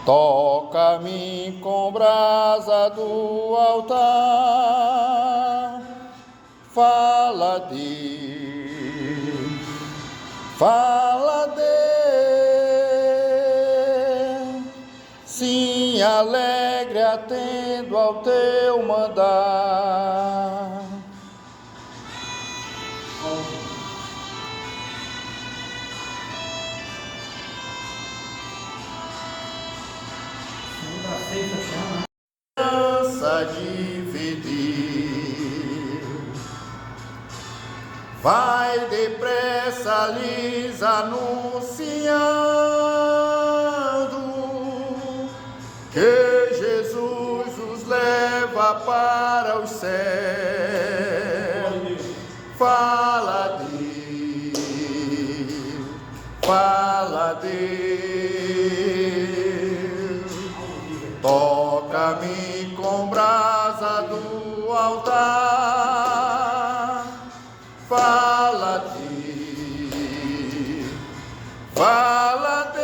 toca-me com brasa do altar, fala de, sim, alegre atendo ao teu mandar. Cansa dividir, vai depressa lhes anunciando que Jesus os leva para os céus. Fala Deus, toca-me com brasa do altar, fala Deus,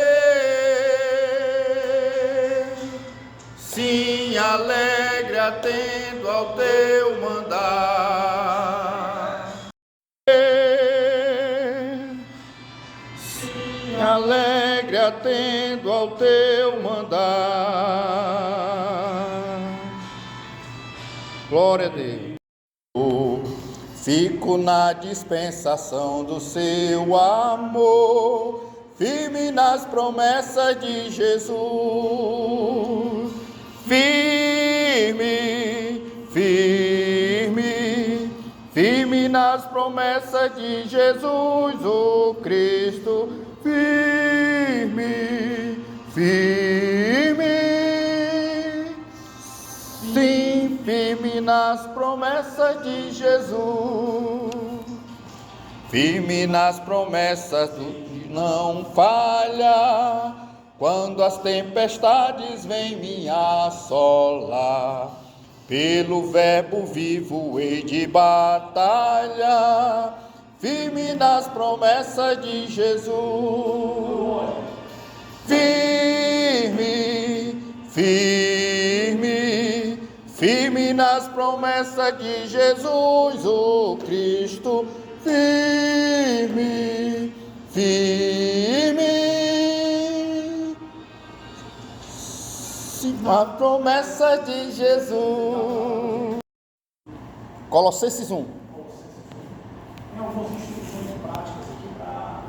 sim, alegre atendo ao teu mandar. Sim, alegre atendo ao teu mandar. Glória a Deus. Fico na dispensação do seu amor, firme nas promessas de Jesus. Firme nas promessas de Jesus, o Cristo. Sim, firme nas promessas de Jesus, firme nas promessas do que não falha, quando as tempestades vêm me assolar, pelo verbo vivo hei de batalha, firme nas promessas de Jesus. Firme nas promessas de Jesus, o Cristo. Firme. A promessa de Jesus. Colossenses 1. Tem algumas instruções práticas aqui para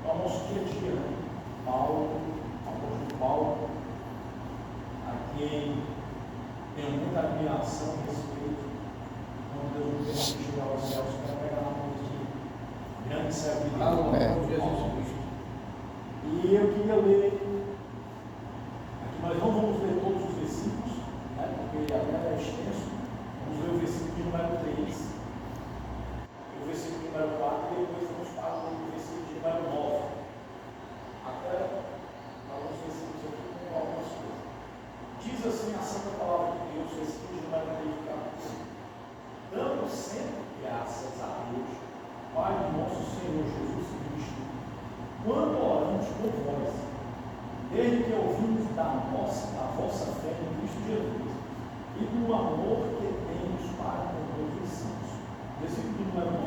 o nosso dia a dia, né? Paulo, a quem tenho muita admiração a respeito, quando Deus me permitiu chegar aos céus, para pegar uma mão de grande servidão, Jesus Cristo. E eu queria ler, aqui nós não vamos ler todos os versículos, né, porque até é extenso. Vamos ler o versículo de número 3, o versículo de número 4, e depois vamos para o versículo de número 9. Até alguns versículos aqui com algumas coisas. Diz assim a santa palavra de Deus, versículo de número 3, dando sempre graças a Deus, Pai do nosso Senhor Jesus Cristo, quando oramos por vós, desde que ouvimos da vossa fé em Cristo Jesus, e do amor que temos para com todos os santos. Versículo número 9.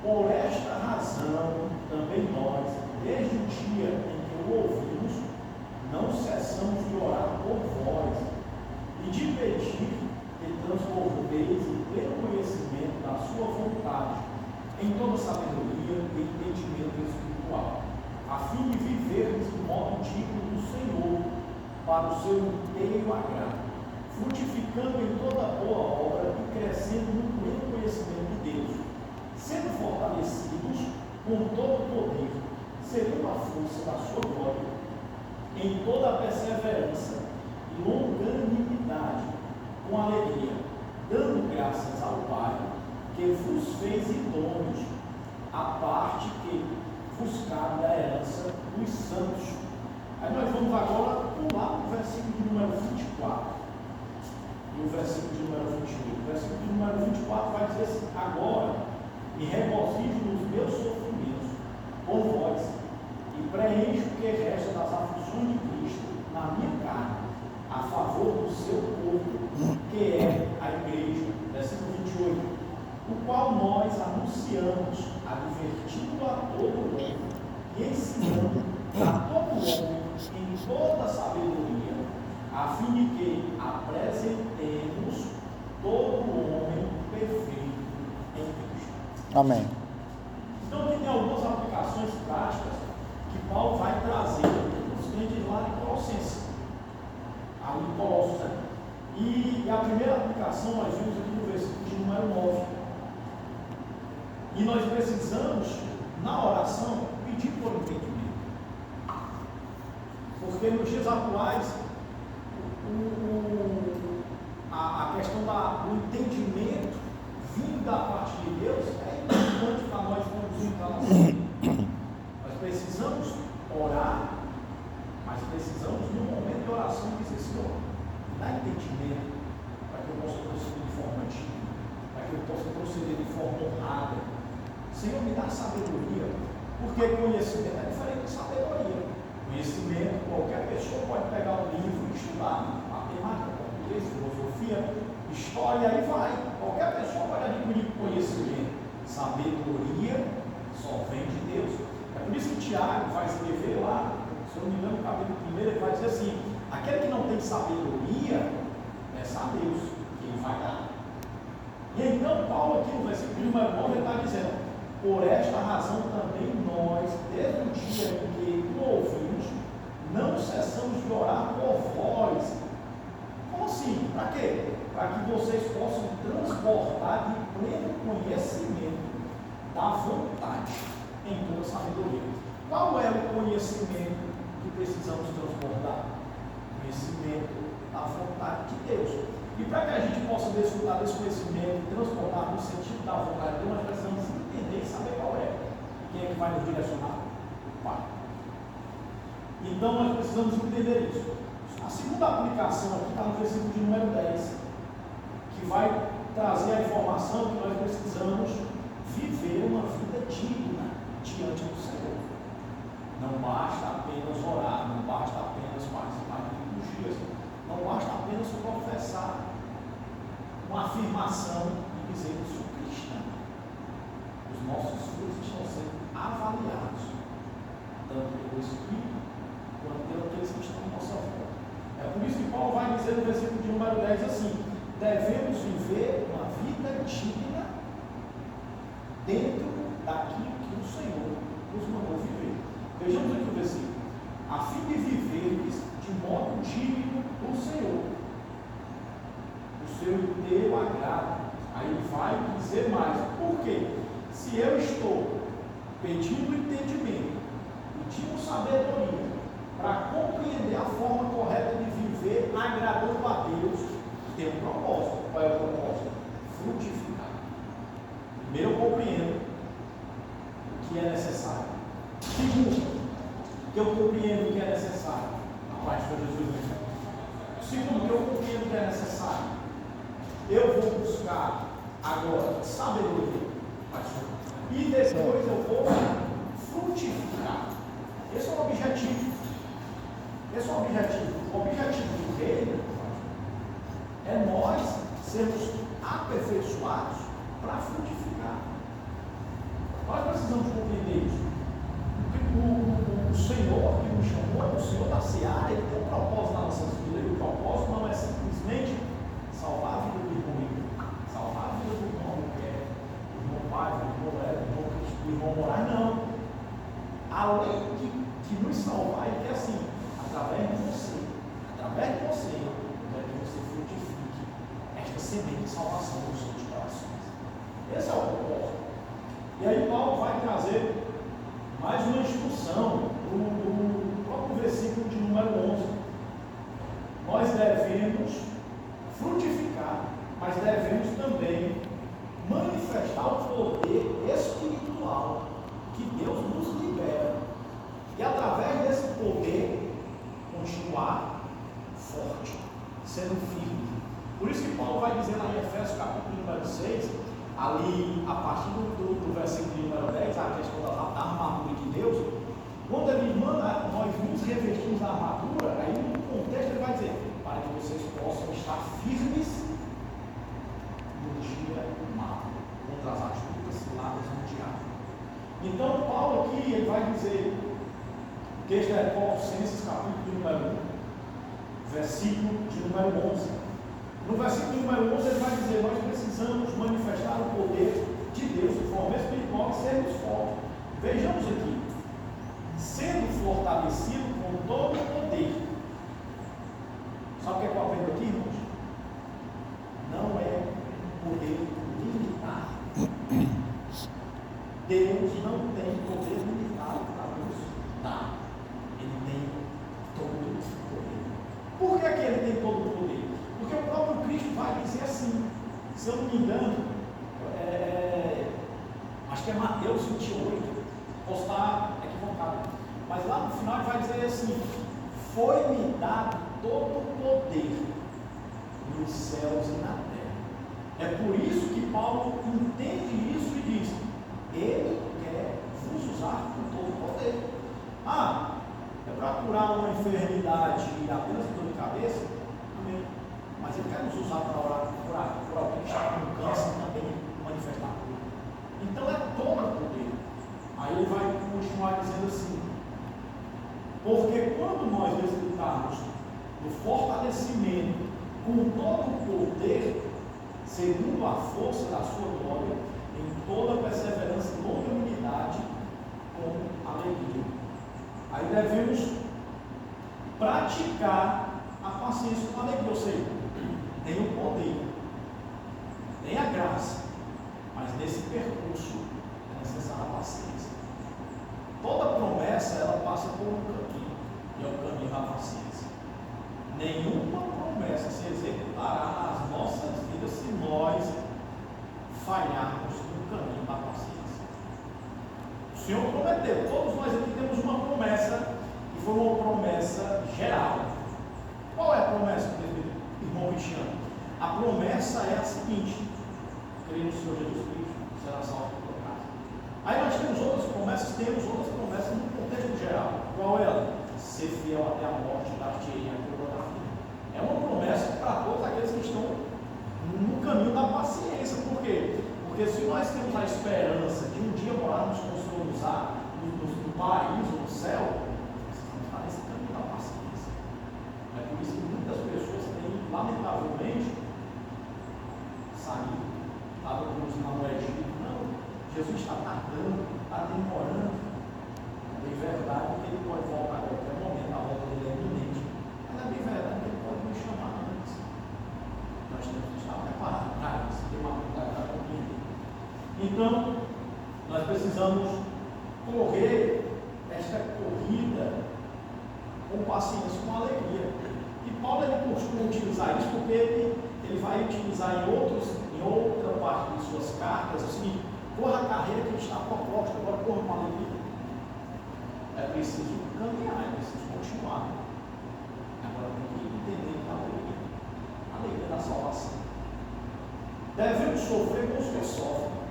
Por esta razão, também nós, desde o dia em que o ouvimos, não cessamos de orar por vós e de pedir que transbordeis em pleno conhecimento da sua vontade, em toda sabedoria e entendimento espiritual, a fim de vivermos de modo digno do Senhor, para o seu inteiro agrado, frutificando em toda boa obra e crescendo no pleno conhecimento de Deus, sendo fortalecidos com todo o poder, segundo a força da sua glória, em toda a perseverança e longanimidade, com alegria, dando graças ao Pai, que vos fez idôneos, a parte que vos cabe da herança dos santos. Aí nós vamos agora pular o versículo de número 24 e o versículo de número 28. versículo de número 24 vai dizer assim: agora, e regozijo nos meus sofrimentos por vós, e preencho o que resta das aflições de Cristo na minha carne, a favor do seu povo, que é a igreja. Versículo 28, o qual nós anunciamos, advertindo a todo homem e ensinando a todo homem em toda sabedoria, a fim de que apresentemos todo homem perfeito em Cristo. Amém. Então aqui tem algumas aplicações práticas que Paulo vai trazer para os crentes lá em Colossenses, ali em Colossos, né? E a primeira aplicação nós vimos aqui no versículo de número 9. E nós precisamos, na oração, pedir por entendimento. Porque nos dias atuais, a questão do entendimento vindo da parte de Deus é importante para nós conduzirmos a nossa vida. Nós precisamos orar, mas precisamos, no momento de oração, dizer: Senhor, dá entendimento para que eu possa proceder de forma digna, para que eu possa proceder de forma honrada. Senhor, me dá sabedoria, porque conhecimento é diferente de sabedoria. Conhecimento, qualquer pessoa pode pegar um livro e estudar matemática, português, filosofia, história, e vai. Qualquer pessoa pode adquirir conhecimento. Sabedoria só vem de Deus. É por isso que Tiago vai escrever lá, se eu não me engano, no capítulo 1, ele vai dizer assim: aquele que não tem sabedoria, peça a Deus, que ele vai dar. E então Paulo aqui no versículo 9 ele está dizendo: por esta razão também nós, desde o dia em que o ouvimos, não cessamos de orar por vós. Como assim? Para quê? Para que vocês possam transbordar de pleno conhecimento da vontade em toda sabedoria. Qual é o conhecimento que precisamos transbordar? Conhecimento da vontade de Deus. E para que a gente possa desfrutar desse conhecimento e transbordar no sentido da vontade de Deus, nós precisamos entender e saber qual é. Quem é que vai nos direcionar? O Pai. Então nós precisamos entender isso. A segunda aplicação aqui está no versículo de número 10, que vai trazer a informação que nós precisamos viver uma vida digna diante do Senhor. Não basta apenas orar, não basta apenas participar de liturgias, não basta apenas professar uma afirmação e dizer que sou cristão. Os nossos frutos estão sendo avaliados, tanto pelo Espírito quanto pelos aqueles que estão à nossa volta. É por isso que Paulo vai dizer no versículo de número 10 assim: devemos viver uma vida digna dentro daquilo que o Senhor nos mandou viver. Vejamos aqui o versículo: a fim de viveres de modo digno do Senhor, o seu e teu agrado. Aí ele vai dizer mais: por quê? Se eu estou pedindo entendimento, pedindo sabedoria, para compreender a forma correta de viver agradando a Deus, tem um propósito. Qual é o propósito? Frutificar. Primeiro, eu compreendo o que é necessário. Segundo, que eu compreendo o que é necessário. A paz de Jesus. Segundo, que eu compreendo o que é necessário. Eu vou buscar agora sabedoria. E depois eu vou frutificar. Esse é o objetivo. Esse é o objetivo. O objetivo do reino é nós sermos aperfeiçoados para frutificar. Nós precisamos compreender isso. O Senhor que nos chamou, o Senhor da Seara, ele tem um propósito nas nossas vidas. E o propósito não é simplesmente salvar a vida do irmão rico, salvar a vida do irmão mulher, do irmão pai, do irmão Léo, do irmão morar, não. Além de nos salvar, ele quer assim, através de você, para que você frutifique esta semente de salvação dos seus corações. Esse é o propósito. E aí Paulo vai trazer mais uma instrução do próprio versículo de número 11. Nós devemos frutificar, mas devemos também manifestar o poder espiritual que Deus nos libera. E através desse poder, continuar forte, sendo firme. Por isso que Paulo vai dizer lá em Efésios capítulo ali, a partir do versículo de número 10, a questão da armadura de Deus, quando ele manda nós nos revestimos da armadura, aí no contexto ele vai dizer, para que vocês possam estar firmes no dia mau, contra as astutas ciladas do diabo. Então Paulo aqui, ele vai dizer, o texto é Colossenses capítulo de número 1, versículo de número 11. No versículo de número 11 ele vai dizer, nós precisamos manifestar o poder de Deus de forma espiritual e sermos fortes. Vejamos aqui, sendo fortalecido com todo o poder. Sabe o que eu aprendo aqui, irmãos? Não é poder militar. Deus não tem poder militar para nos dar. Ele tem todo o poder. Por que ele tem todo o poder? Porque o próprio Cristo vai dizer assim, se eu não me engano, acho que é Mateus 28, posso estar equivocado, mas lá no final ele vai dizer assim, foi-me dado todo o poder nos céus e na terra. É por isso que Paulo entende isso e diz, ele quer vos usar com todo o poder. É para curar uma enfermidade e apenas dor de cabeça? Amém. Mas ele quer nos usar para orar por alguém que está com câncer também manifestar cura. Então é todo o poder. Aí ele vai continuar dizendo assim, porque quando nós necessitarmos do fortalecimento com todo o poder, segundo a força da sua glória, em toda perseverança e longanimidade, com alegria. Aí devemos praticar a paciência com alegria, ou seja, nem o poder, nem a graça, mas nesse percurso é necessária a paciência. Toda promessa ela passa por um caminho, e é o caminho da paciência. Nenhuma promessa se executará nas nossas vidas se nós falharmos no caminho da paciência. O Senhor prometeu, todos nós aqui temos uma promessa, e foi uma promessa geral. Qual é a promessa, irmão Cristiano? A promessa é a seguinte: crer no Senhor Jesus Cristo, será salvo por tua casa. Aí nós temos outras promessas no contexto geral. Qual é ela? Ser fiel até a morte, dar-te-ei a coroa da vida. É uma promessa para todos aqueles que estão no caminho da paciência. Por quê? Porque se nós temos a esperança de um dia morarmos com o Senhor no paraíso, no céu, precisamos estar nesse caminho da paciência. É por isso que muitas pessoas têm, lamentavelmente, saído, estavam produzindo no Egito. Não, Jesus está tardando, está demorando. É bem verdade que ele pode voltar a qualquer momento, a volta dele é iminente. Mas é bem verdade que ele pode nos chamar antes. Nós temos que estar preparados para isso, ter uma vontade para compreender. Então, nós precisamos correr esta corrida com paciência, com alegria. E Paulo ele costuma utilizar isso porque ele vai utilizar em outra parte de suas cartas, o seguinte: corra a carreira que está proposta, agora corra com alegria. É preciso caminhar, é preciso continuar. Agora tem que entender que a alegria da salvação. Devemos sofrer com os que sofrem.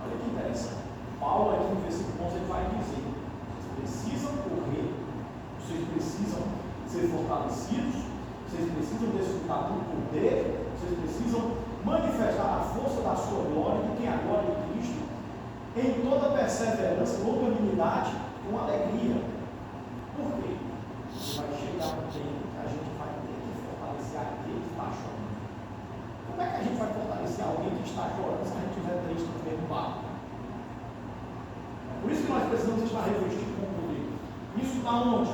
Olha que interessante. Paulo aqui no versículo 11 ele vai dizer: vocês precisam correr, vocês precisam ser fortalecidos, vocês precisam desfrutar do poder, vocês precisam manifestar a força da sua glória, de quem é a glória de Cristo, em toda perseverança, longanimidade, com alegria. Por quê? Porque vai chegar um tempo que a gente vai ter que fortalecer aquele que está chorando. Como é que a gente vai fortalecer alguém que está chorando se a gente estiver triste no mesmo barco? Por isso que nós precisamos estar revestidos com o poder. Isso está onde?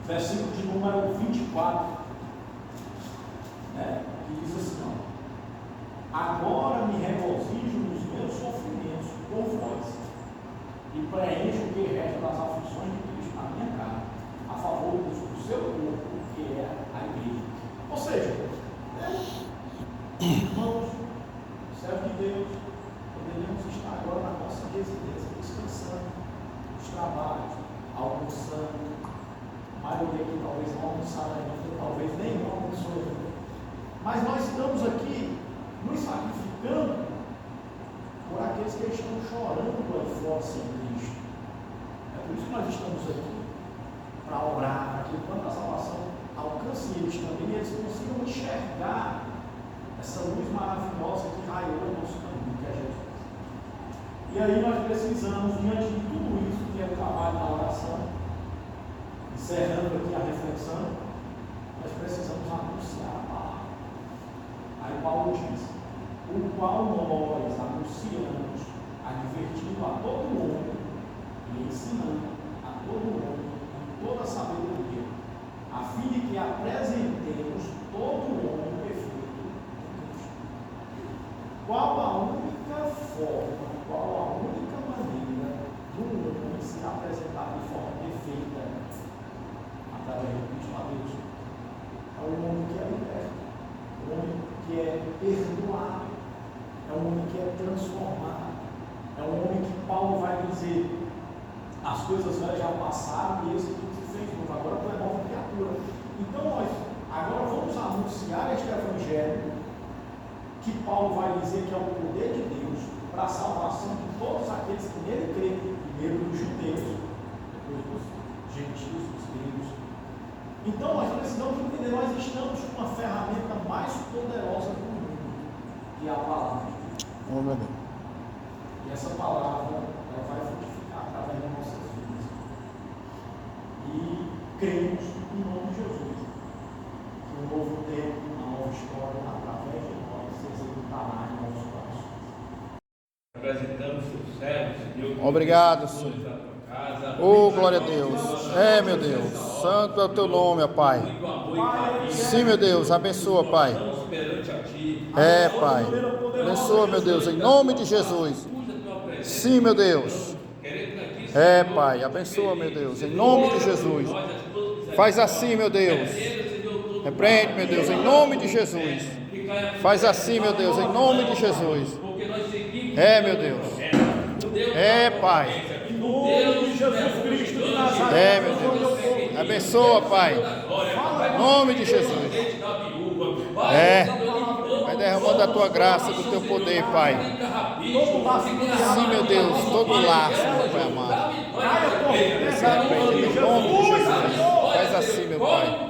Versículo de número 24, que diz assim: agora me regozijo nos meus sofrimentos por vós, e preencho o que resta das aflições de Cristo na minha carne, a favor do seu corpo, que é a igreja. Ou seja, irmãos, servos de Deus, poderíamos estar agora na nossa residência, descansando, nos trabalhos, almoçando. A maioria que talvez não almoçaram ainda, talvez nenhum almoçou. Mas nós estamos aqui nos sacrificando por aqueles que estão chorando aí fora sem Cristo. É por isso que nós estamos aqui, para orar, para que quando a salvação alcance eles também, eles consigam enxergar essa luz maravilhosa que raiou no nosso caminho, que é Jesus. E aí nós precisamos, diante de tudo isso, que é o trabalho da oração, encerrando aqui a reflexão, nós precisamos anunciar a palavra. Aí Paulo diz: o qual nós anunciamos, advertindo a todo homem e ensinando a todo homem com toda a sabedoria, a fim de que apresentemos todo homem perfeito em Cristo. Qual a única forma, qual a única maneira do homem se apresentar de forma perfeita? Através do Cristo a Deus. É um homem que é liberto, um homem que é perdoado, é um homem que é transformado, é um homem que Paulo vai dizer: as coisas velhas já passaram e esse tudo se fez novo, agora tu é nova criatura. Então nós agora vamos anunciar este evangelho que Paulo vai dizer que é o poder de Deus para a salvação de todos aqueles que nele creem, primeiro dos judeus, depois dos gentios, dos gregos. Então nós precisamos entender, nós estamos com uma ferramenta mais poderosa do mundo, que é a palavra de Deus. Oh, meu Deus. E essa palavra, ela vai frutificar através das nossas vidas. E cremos em nome de Jesus, que um novo tempo, uma nova história, através de nós, se executará em nossos corações. Apresentamos seus servos, Senhor. Obrigado, Senhor. Oh, glória a Deus. É, meu Deus. Santo é o teu nome, ó Pai. Sim, meu Deus. Abençoa, Pai. É, Pai. Abençoa, meu Deus, em nome de Jesus. Sim, meu Deus. É, Pai. Abençoa, meu Deus, em nome de Jesus. Faz assim, meu Deus. Repreende, meu Deus, em nome de Jesus. Faz assim, meu Deus, em nome de Jesus. É, meu Deus. É, Pai. Em nome de Jesus Cristo de Nazaré. É, meu Deus. Abençoa, Pai. Em nome de Jesus. É. Vai derramando a tua graça, do teu poder, Pai. Sim, meu Deus. Todo laço, meu Pai amado. Esse repreende em nome de Jesus. Faz assim, meu Pai.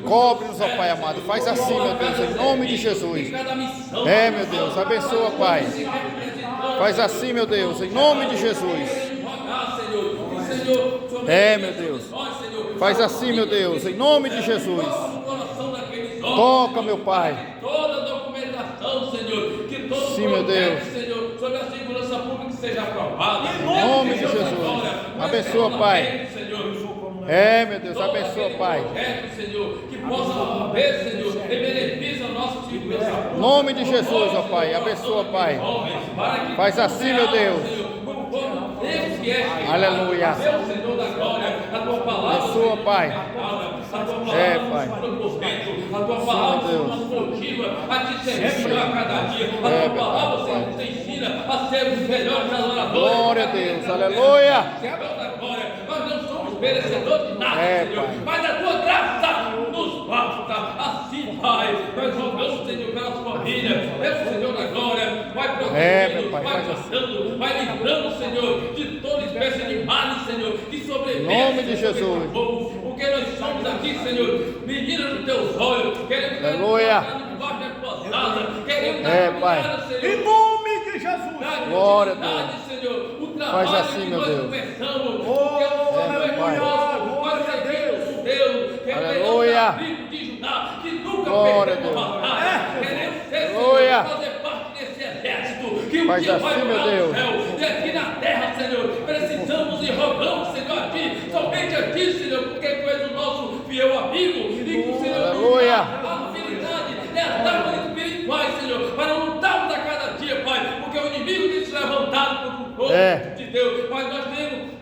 Cobre-nos, ó Pai amado. Faz assim, meu Deus, em nome de Jesus. É, meu Deus. Abençoa, Pai. Faz assim, meu Deus, em nome de Jesus. É, meu Deus. Faz assim, meu Deus, em nome de Jesus. Toca, meu Pai. Toda a documentação, Senhor, que todo sim, meu Deus, Senhor, sobre a segurança pública seja aprovada. Em nome de Jesus. Abençoa, Pai. É, meu Deus, abençoa, Pai. Senhor, que possa haver, Senhor, e beneficie a nossa segurança pública. Em nome de Jesus, ó Pai. Abençoa, Pai. Faz assim, meu Deus. Aleluia. Abençoa, Pai. É, Pai. A tua palavra nos motiva a te servir a cada dia. A tua palavra, Senhor, nos ensina a sermos melhores adoradores. Glória a Deus. Aleluia. Nós não somos merecedores de nada, Senhor, mas a tua graça nos basta. Assim, Pai, nós rogamos, Senhor, pelas famílias. É o Senhor da glória. Vai protegendo, vai guardando, vai livrando, Senhor, de toda espécie de males, Senhor, que sobrevivem. Em nome de Jesus. Porque nós somos aqui, Senhor, meninas dos teus olhos, queremos aleluia. Debaixo da tua asas, queremos Pai. Senhor. Em nome de Jesus. Glória a Deus. Senhor, o faz assim, meu Deus. Aleluia. Glória a Deus. Aleluia. Faz assim, meu Deus. E aqui na terra, Senhor, precisamos e rogamos, Senhor, a Ti, somente a Ti, Senhor, porque Tu és o nosso fiel amigo e que o Senhor aleluia. A fidelidade e as armas espirituais, Senhor, para lutarmos a cada dia, Pai, porque o inimigo tem se levantado contra o povo de Deus, mas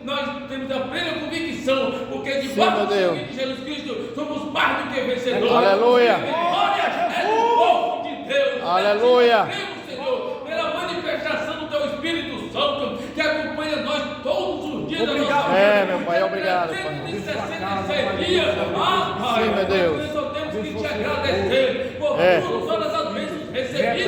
nós temos a plena convicção, porque debaixo do sangue de Jesus Cristo somos mais do que vencedores. Aleluia. Glória é o povo de Deus. Aleluia. Senhor, pela manifestação do Teu Espírito Santo, que acompanha nós todos os dias da nossa vida. Meu Pai, obrigado, Pai. 366 dias. Pai, sim, meu Deus. Nós só temos que te agradecer por todas as bênçãos recebidas.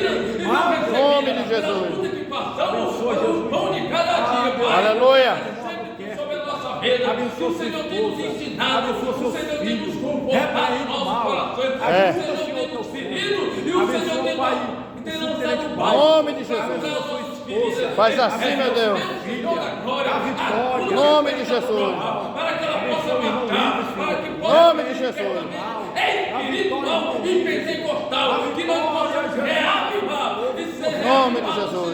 Jesus. Tudo que passamos, o pão de cada dia, Pai. Aleluia. Sempre sobre a nossa vida. Que o Senhor tem nos ensinado, o Senhor tem nos confortado nos nossos corações. É. O Senhor tem nos ferido e o Senhor tem lançado Em mal. nome de Jesus. Faz assim, meu Deus. Em nome de Jesus. Para que ela possa marcar, para que Em possa nome de Jesus. espiritual e pentecostal, que nós possamos reavivar e ser Em nome de reavivados, Jesus.